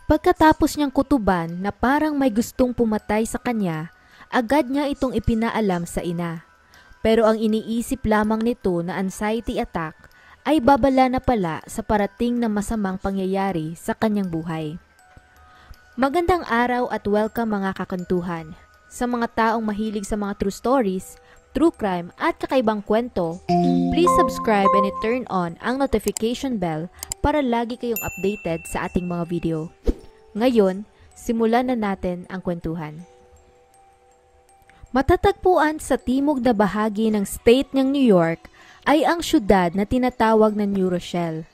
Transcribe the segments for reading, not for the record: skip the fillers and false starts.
Pagkatapos niyang kutuban na parang may gustong pumatay sa kanya, agad niya itong ipinaalam sa ina. Pero ang iniisip lamang nito na anxiety attack ay babala na pala sa parating na masamang pangyayari sa kanyang buhay. Magandang araw at welcome mga kakantuhan. Sa mga taong mahilig sa mga true stories, true crime at kakaibang kwento, please subscribe and turn on ang notification bell para lagi kayong updated sa ating mga video. Ngayon, simulan na natin ang kwentuhan. Matatagpuan sa timog na bahagi ng state ng New York ay ang syudad na tinatawag na New Rochelle.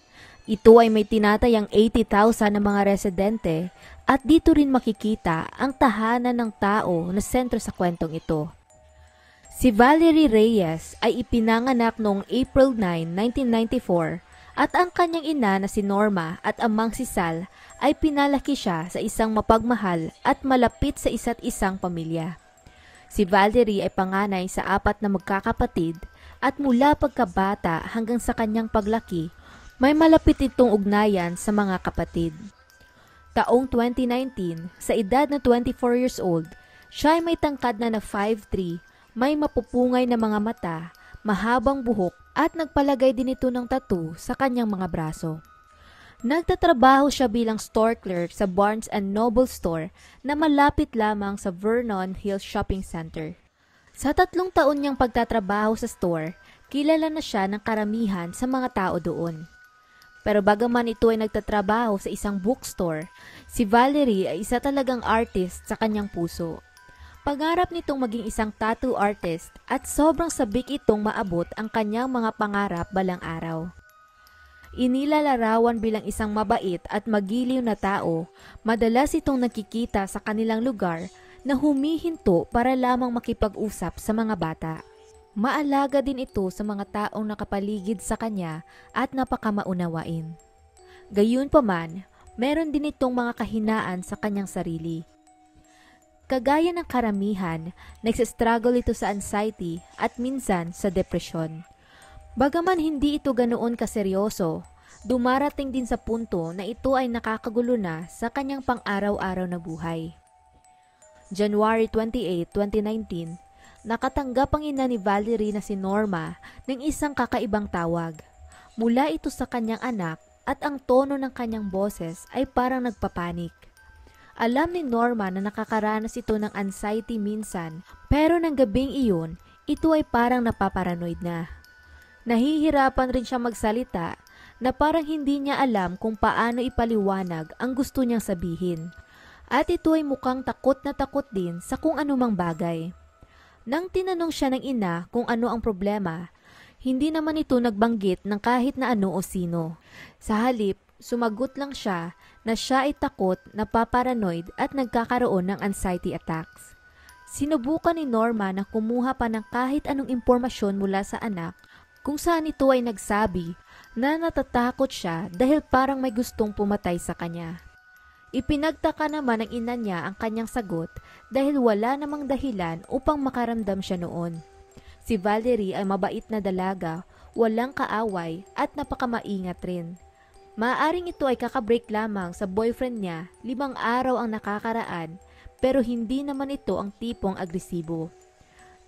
Ito ay may tinatayang 80,000 na mga residente at dito rin makikita ang tahanan ng tao na sentro sa kwentong ito. Si Valerie Reyes ay ipinanganak noong April 9, 1994 at ang kanyang ina na si Norma at amang si Sal ay pinalaki siya sa isang mapagmahal at malapit sa isa't isang pamilya. Si Valerie ay panganay sa 4 na magkakapatid at mula pagkabata hanggang sa kanyang paglaki, may malapit itong ugnayan sa mga kapatid. Taong 2019, sa edad na 24 years old, siya ay may tangkad na 5'3", may mapupungay na mga mata, mahabang buhok at nagpalagay din ito ng tattoo sa kanyang mga braso. Nagtatrabaho siya bilang store clerk sa Barnes and Noble store na malapit lamang sa Vernon Hills Shopping Center. Sa 3 taon niyang pagtatrabaho sa store, kilala na siya ng karamihan sa mga tao doon. Pero bagaman ito ay nagtatrabaho sa isang bookstore, si Valerie ay isa talagang artist sa kanyang puso. Pangarap nitong maging isang tattoo artist at sobrang sabik itong maabot ang kanyang mga pangarap balang araw. Inilalarawan bilang isang mabait at magiliw na tao, madalas itong nakikita sa kanilang lugar na humihinto para lamang makipag-usap sa mga bata. Maalaga din ito sa mga taong nakapaligid sa kanya at napakamaunawain. Gayunpaman, meron din itong mga kahinaan sa kanyang sarili. Kagaya ng karamihan, nagsistruggle ito sa anxiety at minsan sa depresyon. Bagaman hindi ito ganoon kaseryoso, dumarating din sa punto na ito ay nakakagulo na sa kanyang pang-araw-araw na buhay. January 28, 2019, nakatanggap ang ina ni Valerie na si Norma ng isang kakaibang tawag. Mula ito sa kanyang anak at ang tono ng kanyang boses ay parang nagpapanik. Alam ni Norma na nakakaranas ito ng anxiety minsan, pero ng gabing iyon, ito ay parang napaparanoid na. Nahihirapan rin siya magsalita na parang hindi niya alam kung paano ipaliwanag ang gusto niyang sabihin. At ito ay mukhang takot na takot din sa kung anumang bagay. Nang tinanong siya ng ina kung ano ang problema, hindi naman ito nagbanggit ng kahit na ano o sino. Sa halip, sumagot lang siya na siya ay takot, napaparanoid at nagkakaroon ng anxiety attacks. Sinubukan ni Norma na kumuha pa ng kahit anong impormasyon mula sa anak kung saan ito ay nagsabi na natatakot siya dahil parang may gustong pumatay sa kanya. Ipinagtaka naman ng ina niya ang kanyang sagot dahil wala namang dahilan upang makaramdam siya noon. Si Valerie ay mabait na dalaga, walang kaaway at napakamaingat rin. Maaaring ito ay kakabreak lamang sa boyfriend niya, 5 araw ang nakakaraan pero hindi naman ito ang tipong agresibo.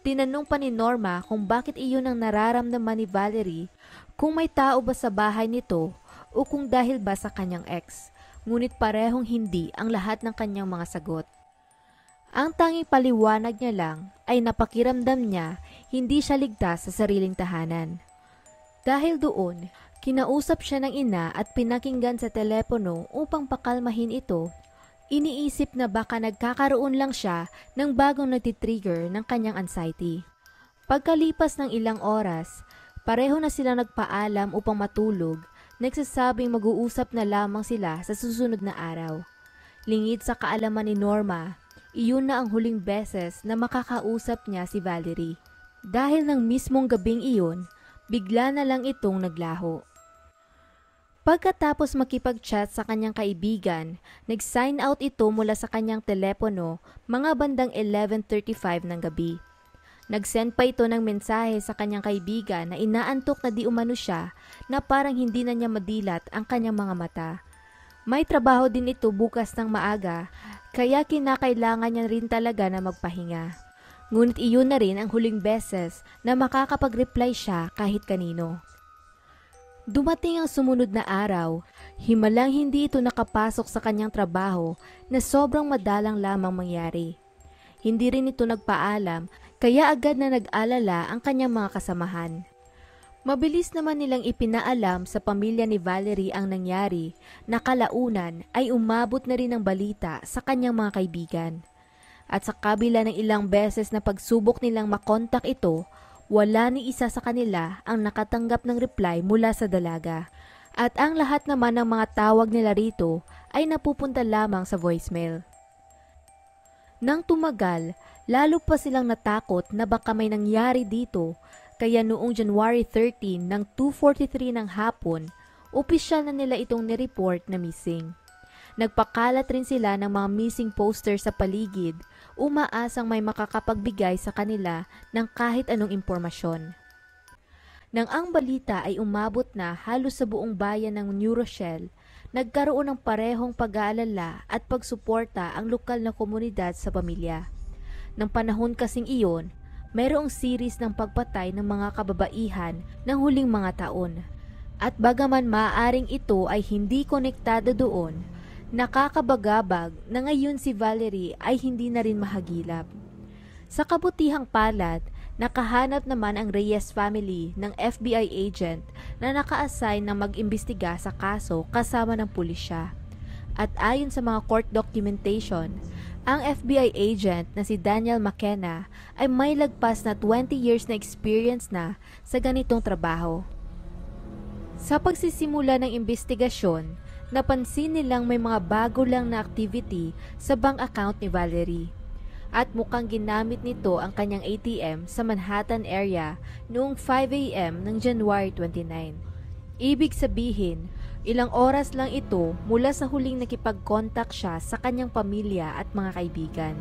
Tinanong pa ni Norma kung bakit iyon ang nararamdaman ni Valerie, kung may tao ba sa bahay nito o kung dahil ba sa kanyang ex. Ngunit parehong hindi ang lahat ng kanyang mga sagot. Ang tanging paliwanag niya lang ay napakiramdam niya hindi siya ligtas sa sariling tahanan. Dahil doon, kinausap siya ng ina at pinakinggan sa telepono upang pakalmahin ito. Iniisip na baka nagkakaroon lang siya ng bagong nagtitrigger ng kanyang anxiety. Pagkalipas ng ilang oras, pareho na silang nagpaalam upang matulog. Nagsasabing mag-uusap na lamang sila sa susunod na araw. Lingid sa kaalaman ni Norma, iyon na ang huling beses na makakausap niya si Valerie. Dahil ng mismong gabing iyon, bigla na lang itong naglaho. Pagkatapos makipag-chat sa kanyang kaibigan, nag-sign out ito mula sa kanyang telepono mga bandang 11:35 ng gabi. Nag-send pa ito ng mensahe sa kanyang kaibigan na inaantok na di umano siya na parang hindi na niya madilat ang kanyang mga mata. May trabaho din ito bukas ng maaga, kaya kinakailangan niya rin talaga na magpahinga. Ngunit iyon na rin ang huling beses na makakapag-reply siya kahit kanino. Dumating ang sumunod na araw, himalang hindi ito nakapasok sa kanyang trabaho na sobrang madalang lamang mangyari. Hindi rin ito nagpaalam, kaya agad na nag-alala ang kanyang mga kasamahan. Mabilis naman nilang ipinaalam sa pamilya ni Valerie ang nangyari na kalaunan ay umabot na rin ang balita sa kanyang mga kaibigan. At sa kabila ng ilang beses na pagsubok nilang makontak ito, wala ni isa sa kanila ang nakatanggap ng reply mula sa dalaga. At ang lahat naman ng mga tawag nila rito ay napupunta lamang sa voicemail. Nang tumagal, lalo pa silang natakot na baka may nangyari dito. Kaya noong January 13 ng 2:43 ng hapon, opisyal na nila itong nireport na missing. Nagpakalat rin sila ng mga missing poster sa paligid, umaasang may makakapagbigay sa kanila ng kahit anong impormasyon. Nang ang balita ay umabot na halos sa buong bayan ng New Rochelle, nagkaroon ng parehong pag-aalala at pagsuporta ang lokal na komunidad sa pamilya. Nang panahon kasing iyon, mayroong series ng pagpatay ng mga kababaihan ng huling mga taon. At bagaman maaaring ito ay hindi konektado doon, nakakabagabag na ngayon si Valerie ay hindi na rin mahagilap. Sa kabutihang palad, nakahanap naman ang Reyes family ng FBI agent na naka-assign na mag-imbestiga sa kaso kasama ng pulisya. At ayon sa mga court documentation, ang FBI agent na si Daniel McKenna ay may lagpas na 20 years na experience na sa ganitong trabaho. Sa pagsisimula ng investigasyon, napansin nilang may mga bago lang na activity sa bank account ni Valerie. At mukhang ginamit nito ang kanyang ATM sa Manhattan area noong 5 a.m. ng January 29. Ibig sabihin, ilang oras lang ito mula sa huling nakipag-contact siya sa kanyang pamilya at mga kaibigan.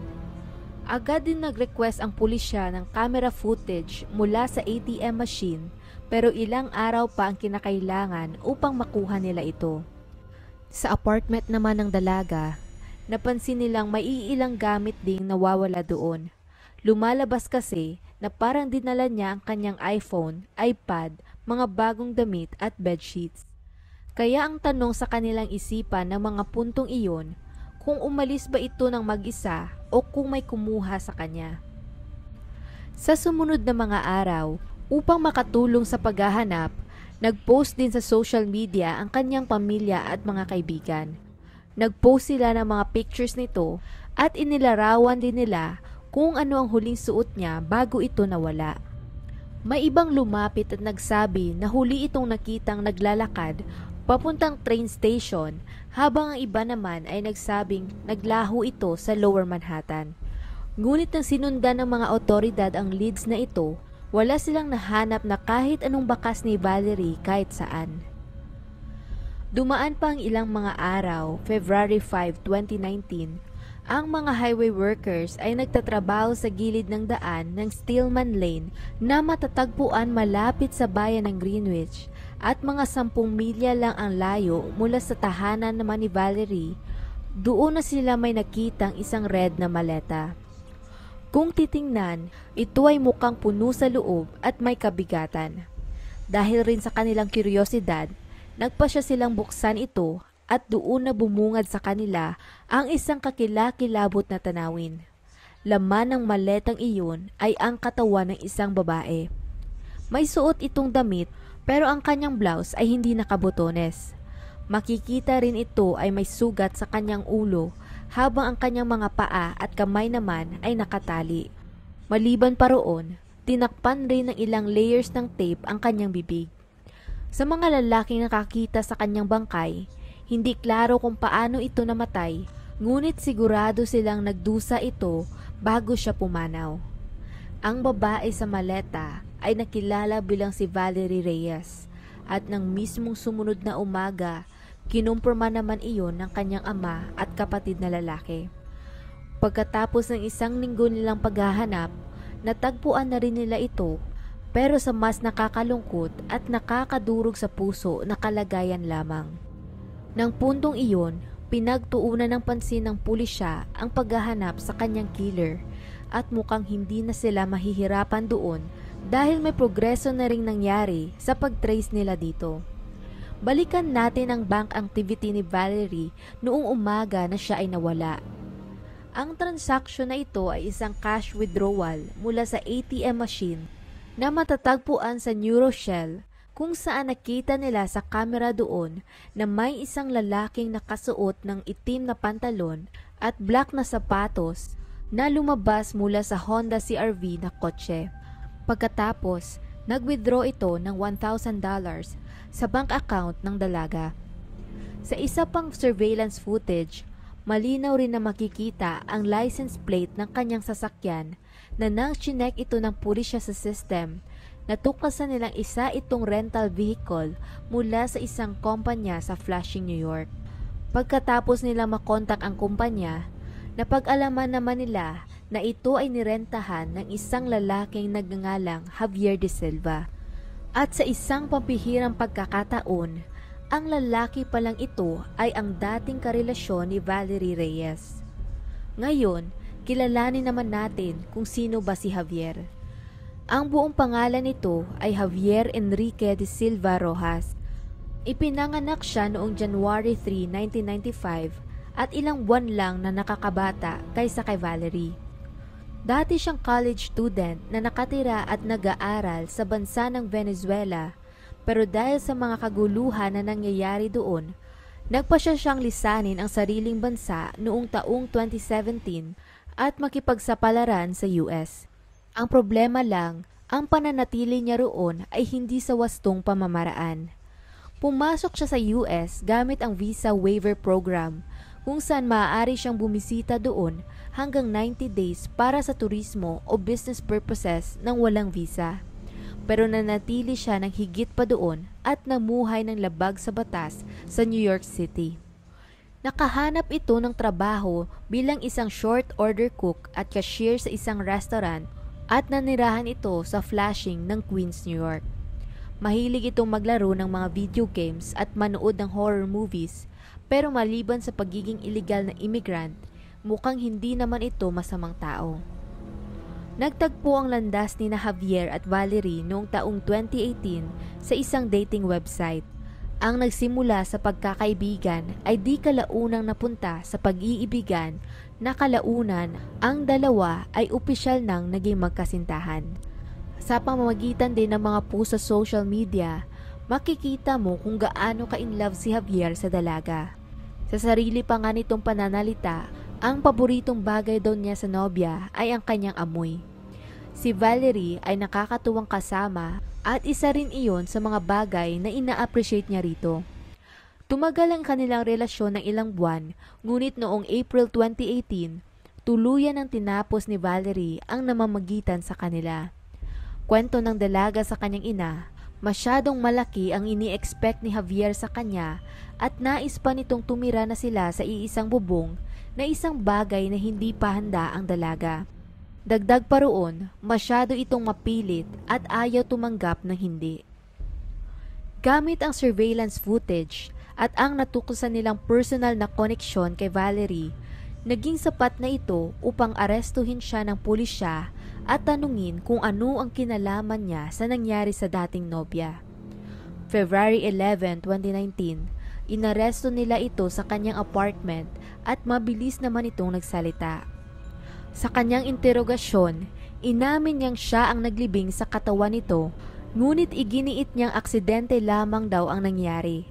Agad din nag-request ang pulisya ng camera footage mula sa ATM machine, pero ilang araw pa ang kinakailangan upang makuha nila ito. Sa apartment naman ng dalaga, napansin nilang may iilang gamit ding nawawala doon. Lumalabas kasi na parang dinala niya ang kanyang iPhone, iPad, mga bagong damit at bedsheets. Kaya ang tanong sa kanilang isipan ng mga puntong iyon, kung umalis ba ito ng mag-isa o kung may kumuha sa kanya. Sa sumunod na mga araw, upang makatulong sa paghahanap, nag-post din sa social media ang kanyang pamilya at mga kaibigan. Nag-post sila ng mga pictures nito at inilarawan din nila kung ano ang huling suot niya bago ito nawala. May ibang lumapit at nagsabi na huli itong nakitang naglalakad papuntang train station, habang ang iba naman ay nagsabing naglaho ito sa Lower Manhattan. Ngunit nang sinundan ng mga otoridad ang leads na ito, wala silang nahanap na kahit anong bakas ni Valerie kahit saan. Dumaan pa ang ilang mga araw, February 5, 2019, ang mga highway workers ay nagtatrabaho sa gilid ng daan ng Stillman Lane na matatagpuan malapit sa bayan ng Greenwich at mga 10 milya lang ang layo mula sa tahanan naman ni Valerie. Doon na sila may nakitang isang red na maleta. Kung titingnan, ito ay mukhang puno sa loob at may kabigatan. Dahil rin sa kanilang kuryosidad, nagpasya silang buksan ito at doon na bumungad sa kanila ang isang kakilakilabot na tanawin. Laman ng maletang iyon ay ang katawan ng isang babae. May suot itong damit pero ang kanyang blouse ay hindi nakabotones. Makikita rin ito ay may sugat sa kanyang ulo habang ang kanyang mga paa at kamay naman ay nakatali. Maliban pa roon, tinakpan rin ng ilang layers ng tape ang kanyang bibig. Sa mga lalaking nakakita sa kanyang bangkay, hindi klaro kung paano ito namatay, ngunit sigurado silang nagdusa ito bago siya pumanaw. Ang babae sa maleta ay nakilala bilang si Valerie Reyes at nang mismong sumunod na umaga, kinumpirma naman iyon ng kanyang ama at kapatid na lalaki. Pagkatapos ng isang linggo nilang paghahanap, natagpuan na rin nila ito, pero sa mas nakakalungkot at nakakadurog sa puso na kalagayan lamang. Nang puntong iyon, pinagtuunan ng pansin ng pulisya ang paghahanap sa kanyang killer at mukhang hindi na sila mahihirapan doon dahil may progreso na ring nangyari sa pag-trace nila dito. Balikan natin ang bank activity ni Valerie noong umaga na siya ay nawala. Ang transaksyon na ito ay isang cash withdrawal mula sa ATM machine na matatagpuan sa New Rochelle, kung saan nakita nila sa kamera doon na may isang lalaking nakasuot ng itim na pantalon at black na sapatos na lumabas mula sa Honda CR-V na kotse. Pagkatapos, nag-withdraw ito ng $1,000 sa bank account ng dalaga. Sa isa pang surveillance footage, malinaw rin na makikita ang license plate ng kanyang sasakyan na nang chinek ito ng pulisya sa system, natuklasan nilang isa itong rental vehicle mula sa isang kumpanya sa Flushing, New York. Pagkatapos nila makontak ang kumpanya, napag-alaman naman nila na ito ay nirentahan ng isang lalaking nagngangalang Javier De Silva. At sa isang pampihirang pagkakataon, ang lalaki palang ito ay ang dating karelasyon ni Valerie Reyes. Ngayon, kilalanin naman natin kung sino ba si Javier. Ang buong pangalan nito ay Javier Enrique De Silva Rojas. Ipinanganak siya noong January 3, 1995 at ilang buwan lang na nakakabata kaysa kay Valerie. Dati siyang college student na nakatira at nag-aaral sa bansa ng Venezuela, pero dahil sa mga kaguluhan na nangyayari doon, nagpasya siyang lisanin ang sariling bansa noong taong 2017 at makipagsapalaran sa US. Ang problema lang, ang pananatili niya roon ay hindi sa wastong pamamaraan. Pumasok siya sa US gamit ang Visa Waiver Program, kung saan maaari siyang bumisita doon hanggang 90 days para sa turismo o business purposes nang walang visa. Pero nanatili siya ng higit pa doon at namuhay ng labag sa batas sa New York City. Nakahanap ito ng trabaho bilang isang short order cook at cashier sa isang restaurant at nanirahan ito sa Flushing ng Queens, New York. Mahilig itong maglaro ng mga video games at manood ng horror movies, pero maliban sa pagiging illegal na immigrant, mukhang hindi naman ito masamang tao. Nagtagpo ang landas ni Javier at Valerie noong taong 2018 sa isang dating website. Ang nagsimula sa pagkakaibigan ay di kalaunang napunta sa pag-iibigan na kalaunan ang dalawa ay opisyal nang naging magkasintahan. Sa pamamagitan din ng mga post sa social media, makikita mo kung gaano ka-in love si Javier sa dalaga. Sa sarili pa nga nitong pananalita, ang paboritong bagay daw niya sa nobya ay ang kanyang amoy. Si Valerie ay nakakatuwang kasama at isa rin iyon sa mga bagay na ina-appreciate niya rito. Tumagal ang kanilang relasyon ng ilang buwan, ngunit noong April 2018, tuluyan ang tinapos ni Valerie ang namamagitan sa kanila. Kwento ng dalaga sa kanyang ina, masyadong malaki ang ini-expect ni Javier sa kanya at nais pa nitong tumira na sila sa iisang bubong na isang bagay na hindi pa handa ang dalaga. Dagdag pa roon, masyado itong mapilit at ayaw tumanggap ng hindi. Gamit ang surveillance footage at ang natuklasan nilang personal na koneksyon kay Valerie, naging sapat na ito upang arestuhin siya ng pulisya at tanungin kung ano ang kinalaman niya sa nangyari sa dating nobya. February 11, 2019, inaresto nila ito sa kanyang apartment at mabilis naman itong nagsalita. Sa kanyang interogasyon, inamin niyang siya ang naglibing sa katawan nito, ngunit iginiit niyang aksidente lamang daw ang nangyari.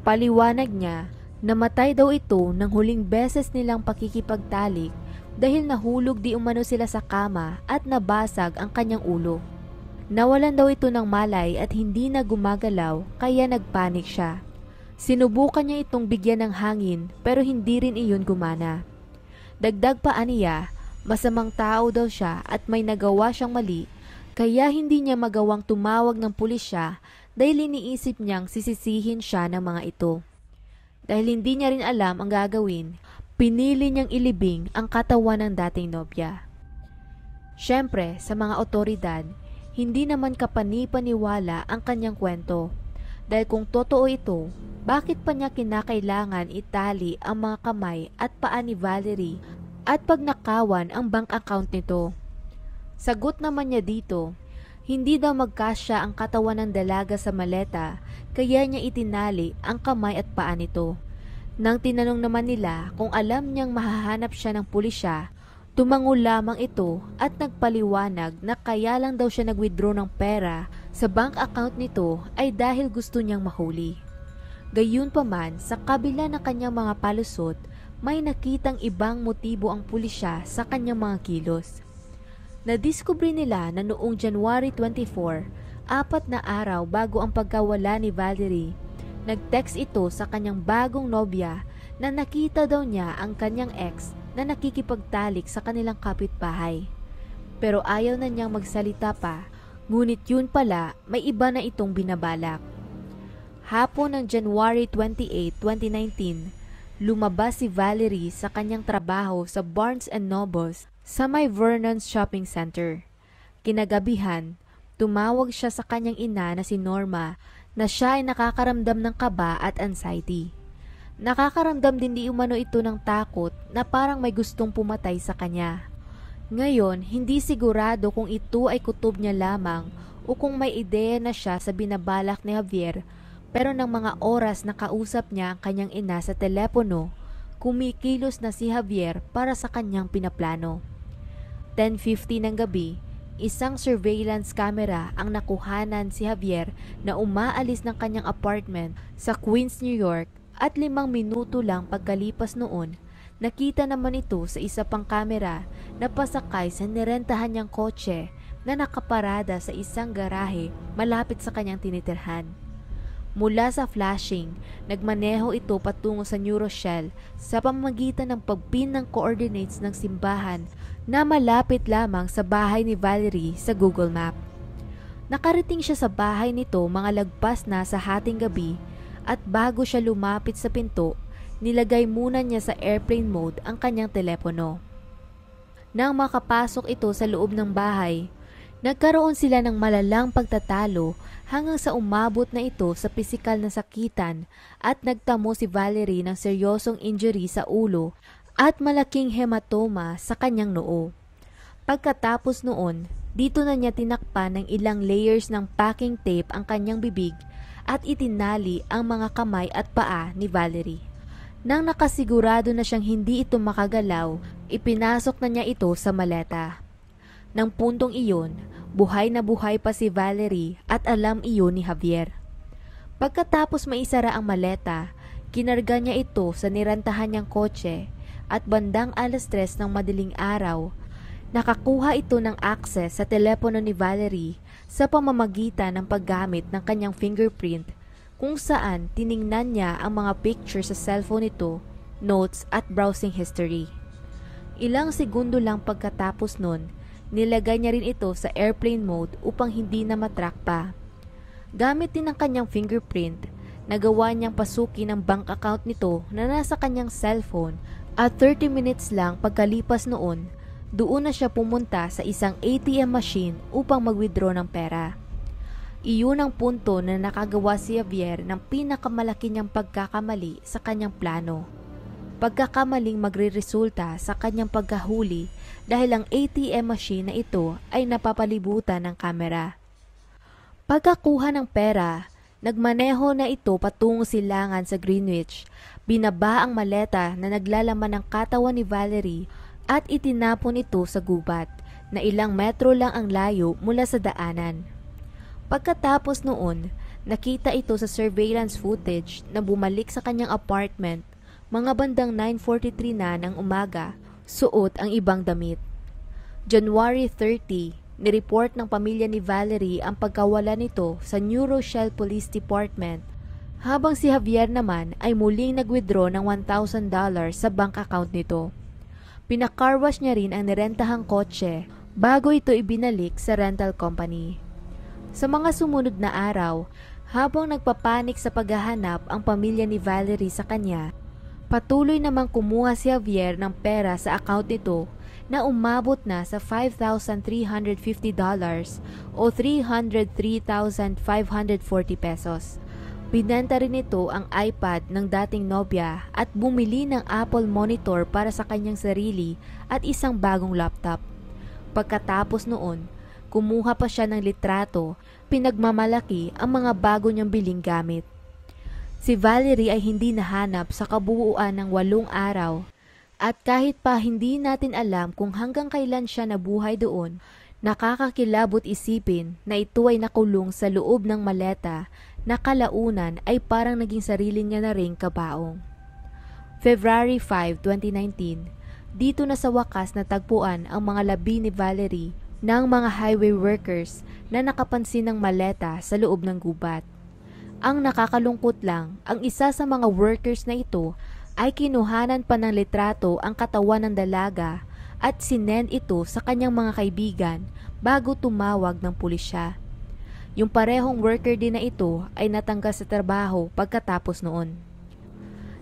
Paliwanag niya, namatay daw ito nang huling beses nilang pakikipagtalik dahil nahulog di umano sila sa kama at nabasag ang kanyang ulo. Nawalan daw ito ng malay at hindi na gumagalaw kaya nagpanik siya. Sinubukan niya itong bigyan ng hangin pero hindi rin iyon gumana. Dagdag pa aniya, masamang tao daw siya at may nagawa siyang mali kaya hindi niya magawang tumawag ng pulisya dahil iniisip niyang sisisihin siya ng mga ito. Dahil hindi niya rin alam ang gagawin, pinili niyang ilibing ang katawan ng dating nobya. Siyempre, sa mga otoridad, hindi naman kapani-paniwala ang kanyang kwento. Dahil kung totoo ito, bakit pa niya kinakailangan itali ang mga kamay at paa ni Valerie at pagnakawan ang bank account nito? Sagot naman niya dito, hindi daw magkasya ang katawan ng dalaga sa maleta kaya niya itinali ang kamay at paa nito. Nang tinanong naman nila kung alam niyang mahahanap siya ng pulisya, tumango lamang ito at nagpaliwanag na kaya lang daw siya nag-withdraw ng pera sa bank account nito ay dahil gusto niyang mahuli. Gayunpaman, sa kabila ng kanyang mga palusot, may nakitang ibang motibo ang pulisya sa kanyang mga kilos. Nadiskubre nila na noong January 24, 4 na araw bago ang pagkawala ni Valerie, nag-text ito sa kanyang bagong nobya na nakita daw niya ang kanyang ex na nakikipagtalik sa kanilang kapitbahay. Pero ayaw na niyang magsalita pa, ngunit yun pala may iba na itong binabalak. Hapon ng January 28, 2019, lumabas si Valerie sa kanyang trabaho sa Barnes & Nobles sa may Vernon's Shopping Center. Kinagabihan, tumawag siya sa kanyang ina na si Norma na siya ay nakakaramdam ng kaba at anxiety. Nakakaramdam din di umano ito ng takot na parang may gustong pumatay sa kanya. Ngayon, hindi sigurado kung ito ay kutob niya lamang o kung may ideya na siya sa binabalak ni Javier, pero ng mga oras na kausap niya ang kanyang ina sa telepono, kumikilos na si Javier para sa kanyang pinaplano. 10:50 ng gabi, isang surveillance camera ang nakuhanan si Javier na umaalis ng kanyang apartment sa Queens, New York at 5 minuto lang pagkalipas noon, nakita naman ito sa isa pang kamera na pasakay sa nirentahan niyang kotse na nakaparada sa isang garahe malapit sa kanyang tinitirhan. Mula sa flashing, nagmaneho ito patungo sa New Rochelle sa pamamagitan ng pagpin ng coordinates ng simbahan na malapit lamang sa bahay ni Valerie sa Google Map. Nakarating siya sa bahay nito mga lagpas na sa hating gabi at bago siya lumapit sa pinto, nilagay muna niya sa airplane mode ang kanyang telepono. Nang makapasok ito sa loob ng bahay, nagkaroon sila ng malalang pagtatalo hanggang sa umabot na ito sa pisikal na sakitan at nagtamo si Valerie ng seryosong injury sa ulo at malaking hematoma sa kanyang noo. Pagkatapos noon, dito na niya tinakpan ng ilang layers ng packing tape ang kanyang bibig at itinali ang mga kamay at paa ni Valerie. Nang nakasigurado na siyang hindi ito makagalaw, ipinasok na niya ito sa maleta. Nang puntong iyon, buhay na buhay pa si Valerie at alam iyon ni Javier. Pagkatapos maisara ang maleta, kinarga niya ito sa nirantahan niyang kotse at bandang 3:00 ng madaling araw, nakakuha ito ng access sa telepono ni Valerie sa pamamagitan ng paggamit ng kanyang fingerprint kung saan tiningnan niya ang mga pictures sa cellphone nito, notes at browsing history. Ilang segundo lang pagkatapos nun, nilagay niya rin ito sa airplane mode upang hindi na matrack pa. Gamit din ang kanyang fingerprint, nagawa niyang pasukin ang bank account nito na nasa kanyang cellphone at 30 minutes lang pagkalipas noon, doon na siya pumunta sa isang ATM machine upang mag-withdraw ng pera. Iyon ang punto na nakagawa si Javier ng pinakamalaki niyang pagkakamali sa kanyang plano. Pagkakamaling magreresulta sa kanyang pagkahuli dahil ang ATM machine na ito ay napapalibutan ng kamera. Pagkakuha ng pera, nagmaneho na ito patungo silangan sa Greenwich, binaba ang maleta na naglalaman ng katawan ni Valerie at itinapon ito sa gubat na ilang metro lang ang layo mula sa daanan. Pagkatapos noon, nakita ito sa surveillance footage na bumalik sa kanyang apartment mga bandang 9:43 na ng umaga, suot ang ibang damit. January 30, nireport ng pamilya ni Valerie ang pagkawala nito sa New Rochelle Police Department, habang si Javier naman ay muling nag-withdraw ng $1,000 sa bank account nito. Pinakarwash niya rin ang nirentahang kotse bago ito ibinalik sa rental company. Sa mga sumunod na araw, habang nagpapanik sa paghahanap ang pamilya ni Valerie sa kanya, patuloy namang kumuha si Javier ng pera sa account nito na umabot na sa $5,350 o 303,540 pesos. Binenta rin nito ang iPad ng dating nobya at bumili ng Apple monitor para sa kanyang sarili at isang bagong laptop. Pagkatapos noon, kumuha pa siya ng litrato, pinagmamalaki ang mga bago niyang biling gamit. Si Valerie ay hindi nahanap sa kabuuan ng 8 araw at kahit pa hindi natin alam kung hanggang kailan siya nabuhay doon, nakakakilabot isipin na ito ay nakulong sa loob ng maleta na kalaunan ay parang naging sarili niya na ring kabaong. February 5, 2019, dito na sa wakas natagpuan ang mga labi ni Valerie ng mga highway workers na nakapansin ng maleta sa loob ng gubat. Ang nakakalungkot lang, ang isa sa mga workers na ito ay kinuhanan pa ng litrato ang katawan ng dalaga at sinend ito sa kanyang mga kaibigan bago tumawag ng pulisya. Yung parehong worker din na ito ay natanggal sa trabaho pagkatapos noon.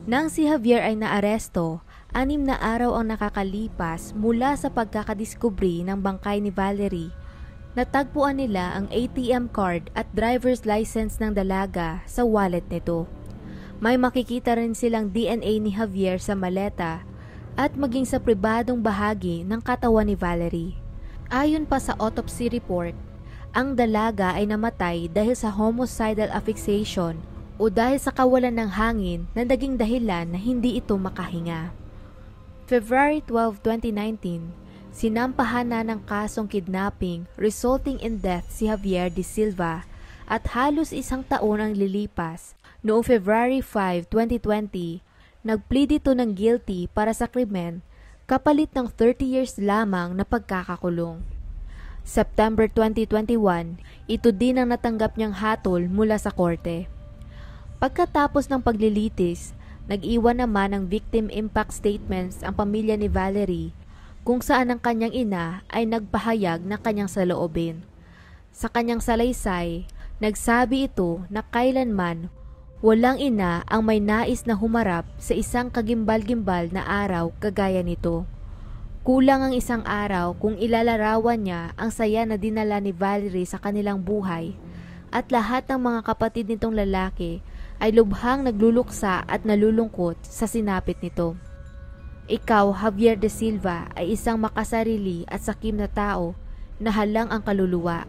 Nang si Javier ay naaresto, 6 na araw ang nakakalipas mula sa pagkakadiskubre ng bangkay ni Valerie. Natagpuan nila ang ATM card at driver's license ng dalaga sa wallet nito. May makikita rin silang DNA ni Javier sa maleta at maging sa pribadong bahagi ng katawan ni Valerie. Ayon pa sa autopsy report, ang dalaga ay namatay dahil sa homicidal asphyxiation o dahil sa kawalan ng hangin na naging dahilan na hindi ito makahinga. February 12, 2019, sinampahan na ng kasong kidnapping resulting in death si Javier De Silva at halos 1 taon ang lilipas. Noong February 5, 2020, nag-plead ito ng guilty para sa krimen kapalit ng 30 years lamang na pagkakakulong. September 2021, ito din ang natanggap niyang hatol mula sa korte. Pagkatapos ng paglilitis, nag-iwan naman ng victim impact statements ang pamilya ni Valerie kung saan ang kanyang ina ay nagpahayag ng kanyang saloobin. Sa kanyang salaysay, nagsabi ito na kailanman walang ina ang may nais na humarap sa isang kagimbal-gimbal na araw kagaya nito. Kulang ang 1 araw kung ilalarawan niya ang saya na dinala ni Valerie sa kanilang buhay at lahat ng mga kapatid nitong lalaki ay lubhang nagluluksa at nalulungkot sa sinapit nito. Ikaw, Javier De Silva, ay isang makasarili at sakim na tao na halang ang kaluluwa.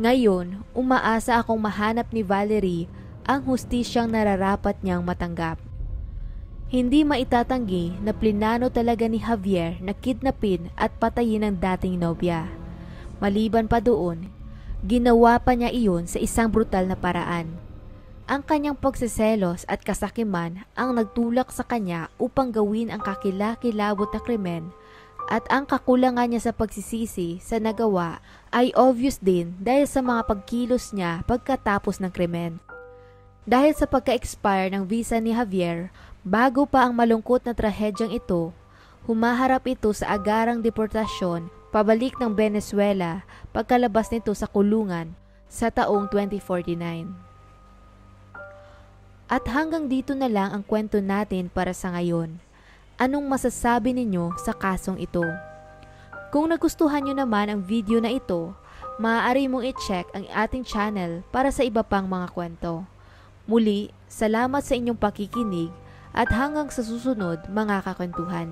Ngayon, umaasa akong mahanap ni Valerie ang hustisyang nararapat niyang matanggap. Hindi maitatanggi na plinano talaga ni Javier na kidnapin at patayin ang dating nobya. Maliban pa doon, ginawa pa niya iyon sa isang brutal na paraan. Ang kanyang pagseselos at kasakiman ang nagtulak sa kanya upang gawin ang kakilakilabot na krimen at ang kakulangan niya sa pagsisisi sa nagawa ay obvious din dahil sa mga pagkilos niya pagkatapos ng krimen. Dahil sa pagka-expire ng visa ni Javier, bago pa ang malungkot na trahedyang ito, humaharap ito sa agarang deportasyon pabalik ng Venezuela pagkalabas nito sa kulungan sa taong 2049. At hanggang dito na lang ang kwento natin para sa ngayon. Anong masasabi ninyo sa kasong ito? Kung nagustuhan nyo naman ang video na ito, maaari mong i-check ang ating channel para sa iba pang mga kwento. Muli, salamat sa inyong pakikinig at hanggang sa susunod mga kakwentuhan.